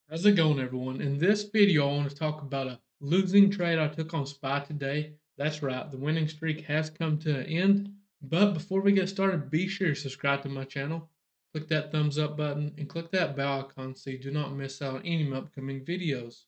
How's it going, everyone? In this video, I want to talk about a losing trade I took on SPY today. That's right, the winning streak has come to an end. But before we get started, be sure to subscribe to my channel, click that thumbs up button, and click that bell icon so you do not miss out on any of my upcoming videos.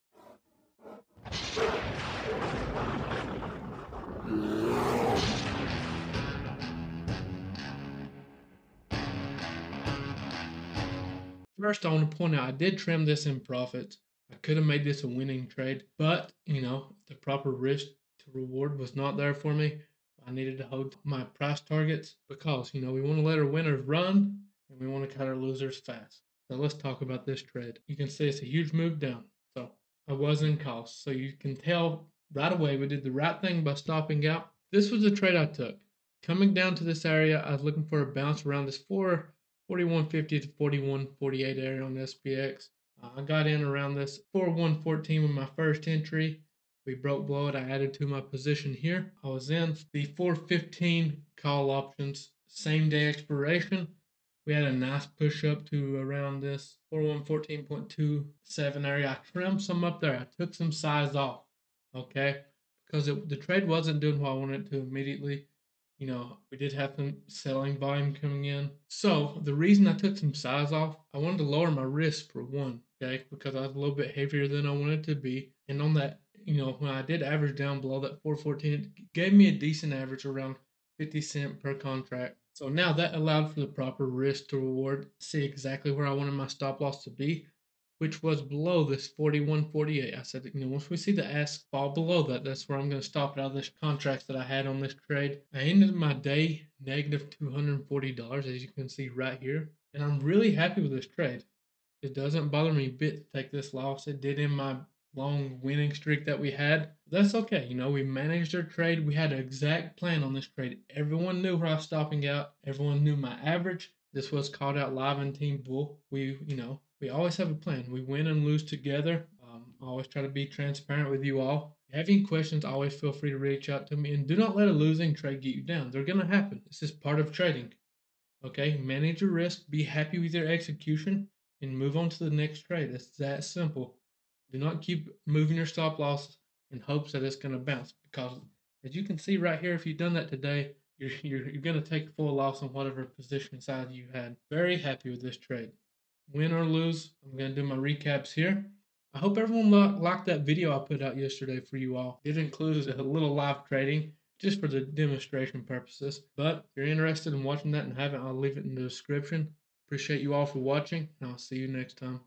First, I want to point out I did trim this in profits. I could have made this a winning trade, but the proper risk to reward was not there for me. I needed to hold my price targets because we want to let our winners run and we want to cut our losers fast. So let's talk about this trade. You can see it's a huge move down. So I was in cost. So you can tell right away we did the right thing by stopping out. This was the trade I took. Coming down to this area, I was looking for a bounce around this 4150 to 4148 area on SPX. I got in around this 4114 with my first entry. We broke below it. I added to my position here. I was in the 415 call options, same day expiration. We had a nice push up to around this 4114.27 area. I trimmed some up there. I took some size off, okay, because the trade wasn't doing what I wanted it to immediately. We did have some selling volume coming in. So the reason I took some size off, I wanted to lower my risk for one, okay, because I was a little bit heavier than I wanted to be. And on that, when I did average down below that 414, it gave me a decent average around 50 cent per contract. So now that allowed for the proper risk to reward, see exactly where I wanted my stop loss to be, which was below this 41.48. I said, once we see the ask fall below that, that's where I'm going to stop it out of this contract that I had on this trade. I ended my day negative $240, as you can see right here. And I'm really happy with this trade. It doesn't bother me a bit to take this loss. It did in my long winning streak that we had. That's okay. We managed our trade. We had an exact plan on this trade. Everyone knew where I was stopping out. Everyone knew my average. This was called out live in Team Bull. We always have a plan. We win and lose together. I always try to be transparent with you all. If you have any questions, always feel free to reach out to me. And do not let a losing trade get you down. They're going to happen. This is part of trading. Okay, manage your risk, be happy with your execution, and move on to the next trade. It's that simple. Do not keep moving your stop loss in hopes that it's going to bounce because, as you can see right here, if you've done that today, you're going to take a full loss on whatever position size you had. Very happy with this trade. Win or lose, I'm going to do my recaps here. I hope everyone liked that video I put out yesterday for you all. It includes a little live trading just for the demonstration purposes. But if you're interested in watching that and haven't, I'll leave it in the description. Appreciate you all for watching, and I'll see you next time.